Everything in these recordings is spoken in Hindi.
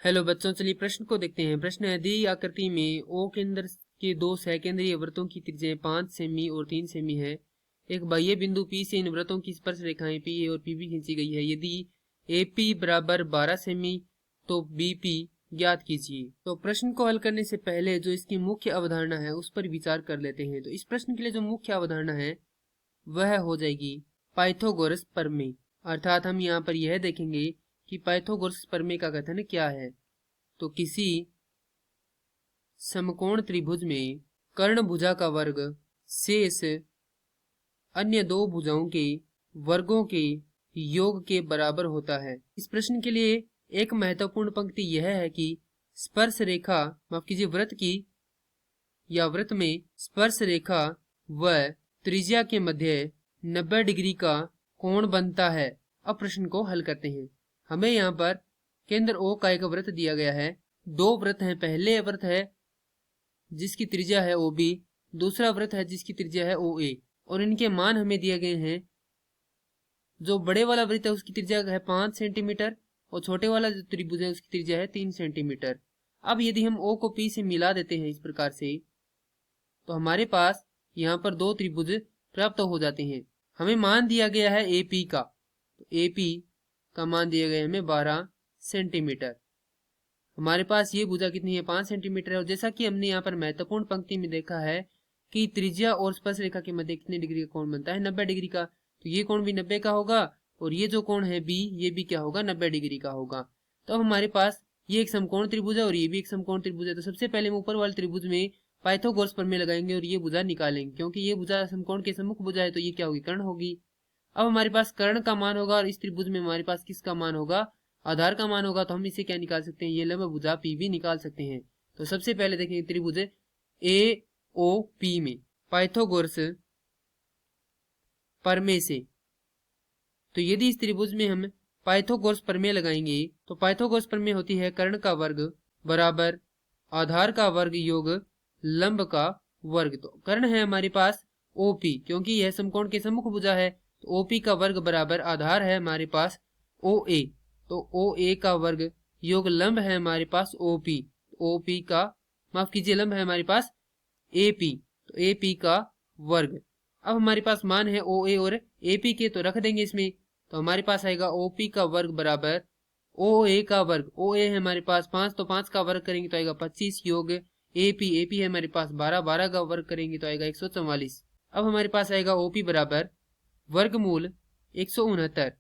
हेलो बच्चों, चलिए प्रश्न को देखते हैं। प्रश्न है, दी आकृति में ओ केंद्र के दो सहकेंद्रीय वृत्तों की त्रिज्याएं 5 सेमी और 3 सेमी है। एक बाह्य बिंदु P से इन वृत्तों की स्पर्श रेखाएं PA और PB खींची गई है। यदि AP बराबर 12 सेमी तो BP ज्ञात कीजिए। तो प्रश्न को हल करने से पहले जो इसकी मुख्य अवधारणा है उस पर विचार कर लेते हैं। तो इस प्रश्न के लिए जो मुख्य अवधारणा है वह हो जाएगी पाइथागोरस प्रमेय। अर्थात हम यहाँ पर यह देखेंगे कि पाइथागोरस प्रमेय का कथन क्या है। तो किसी समकोण त्रिभुज में कर्ण भुजा का वर्ग शेष अन्य दो भुजाओं के वर्गों के योग के बराबर होता है। इस प्रश्न के लिए एक महत्वपूर्ण पंक्ति यह है कि स्पर्श रेखा माफ कीजिए वृत्त की या वृत्त में स्पर्श रेखा व त्रिज्या के मध्य 90 डिग्री का कोण बनता है। अब प्रश्न को हल करते हैं। हमें यहाँ पर केंद्र O का एक वृत्त दिया गया है। दो वृत्त हैं। पहले वृत्त है जिसकी त्रिज्या है OB, दूसरा वृत्त है जिसकी त्रिज्या है OA और इनके मान हमें दिए गए हैं। जो बड़े वाला वृत्त है उसकी त्रिज्या है 5 सेंटीमीटर और छोटे वाला जो त्रिभुज है उसकी त्रिज्या है 3 सेंटीमीटर। अब यदि हम O को P से मिला देते हैं इस प्रकार से तो हमारे पास यहाँ पर दो त्रिभुज प्राप्त हो जाते हैं। हमें मान दिया गया है AP का, तो AP का मान दिया गया है हमें 12 सेंटीमीटर। हमारे पास ये भुजा कितनी है 5 सेंटीमीटर है। और जैसा कि हमने यहाँ पर महत्वपूर्ण पंक्ति में देखा है कि त्रिज्या और स्पर्श रेखा के मध्य कितने डिग्री का कोण बनता है 90 डिग्री का। तो ये कोण भी 90 का होगा और ये जो कोण है B ये भी क्या होगा 90 डिग्री का होगा। तो अब हमारे पास ये एक समकोण त्रिभुज है और ये भी एक समकोण त्रिभुज है। तो सबसे पहले हम ऊपर वाले त्रिभुज में पाइथागोरस प्रमेय लगाएंगे और ये भुजा निकालेंगे। क्योंकि ये भुजा समकोण के सम्मुख भुजा है तो ये क्या होगी कर्ण होगी। अब हमारे पास कर्ण का मान होगा और इस त्रिभुज में हमारे पास किसका मान होगा आधार का मान होगा। तो हम इसे क्या निकाल सकते हैं ये लंब भुजा PB निकाल सकते हैं। तो सबसे पहले देखेंगे त्रिभुज AOP में पाइथागोरस प्रमेय से। तो यदि इस त्रिभुज में हम पाइथागोरस प्रमेय लगाएंगे तो पाइथागोरस प्रमेय होती है कर्ण का वर्ग बराबर आधार का वर्ग योग लंब का वर्ग। तो कर्ण है हमारे पास OP क्योंकि यह समकोण के सम्मुख भुजा है। तो OP का वर्ग बराबर आधार है हमारे पास OA, तो OA का वर्ग योग लंब है हमारे पास OP, OP का माफ कीजिए लंब है हमारे पास AP, तो AP का वर्ग। अब हमारे पास मान है OA और AP के तो रख देंगे इसमें। तो हमारे पास आएगा OP का वर्ग बराबर OA का वर्ग। OA है हमारे पास 5 तो 5 का वर्ग करेंगे तो आएगा 25 योग AP है हमारे पास 12 का वर्ग करेंगे तो आएगा 144। अब हमारे पास आएगा OP बराबर वर्गमूल 169।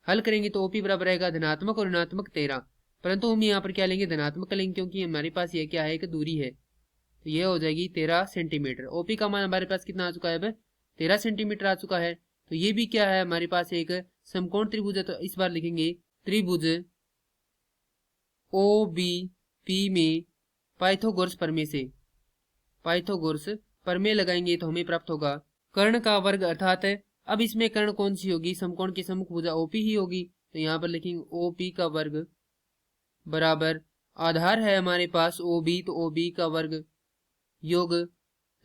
हल करेंगे तो OP बराबर आएगा धनात्मक और ऋणात्मक 13। परंतु हम यहाँ पर क्या लेंगे धनात्मक लेंगे क्योंकि हमारे पास ये क्या है एक दूरी है। तो ये हो जाएगी 13 सेंटीमीटर। OP का मान हमारे पास कितना आ चुका है अब 13 सेंटीमीटर आ चुका है। तो ये भी क्या है हमारे पास एक समकोण त्रिभुज है। तो इस बार लिखेंगे त्रिभुज OBP में पाइथागोरस प्रमेय से पाइथागोरस प्रमेय लगाएंगे तो हमें प्राप्त होगा कर्ण का वर्ग। अर्थात अब इसमें कर्ण कौन सी होगी समकोण के सम्मुख भुजा OP ही होगी। तो यहाँ पर लिखेंगे OP का वर्ग बराबर आधार है हमारे पास OB, तो OB का वर्ग योग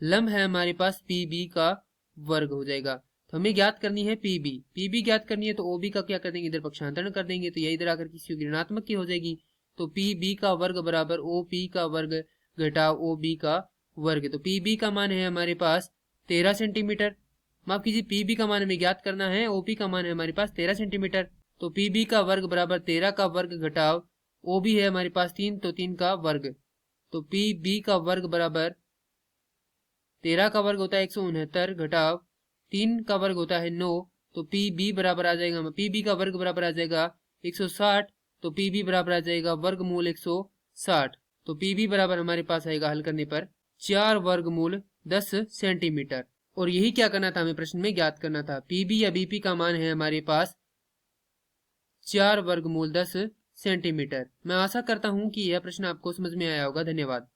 लंब है हमारे पास PB का वर्ग हो जाएगा। तो हमें ज्ञात करनी है PB ज्ञात करनी है तो OB का क्या कर देंगे इधर पक्षांतरण कर देंगे। तो यह इधर आकर किसी ऋणात्मक की हो जाएगी। तो PB का वर्ग बराबर OP का वर्ग घटाव OB का वर्ग। तो PB का मान है हमारे पास 13 सेंटीमीटर। माफ कीजिए PB का मान हमें ज्ञात करना है, OP का मान है हमारे पास 13 सेंटीमीटर। तो PB का वर्ग बराबर 13 का वर्ग घटाव OB है हमारे पास 3 तो 3 का वर्ग। तो PB का वर्ग बराबर 13 का वर्ग होता है 169 घटाव 3 का वर्ग होता है 9। तो PB बराबर आ जाएगा PB का वर्ग बराबर आ जाएगा 160। तो PB बराबर आ जाएगा वर्गमूल 160। तो PB बराबर हमारे पास आएगा हल करने पर 4 वर्गमूल 10 सेंटीमीटर। और यही क्या करना था हमें प्रश्न में ज्ञात करना था। PB या BP का मान है हमारे पास 4 वर्गमूल 10 सेंटीमीटर। मैं आशा करता हूं कि यह प्रश्न आपको समझ में आया होगा। धन्यवाद।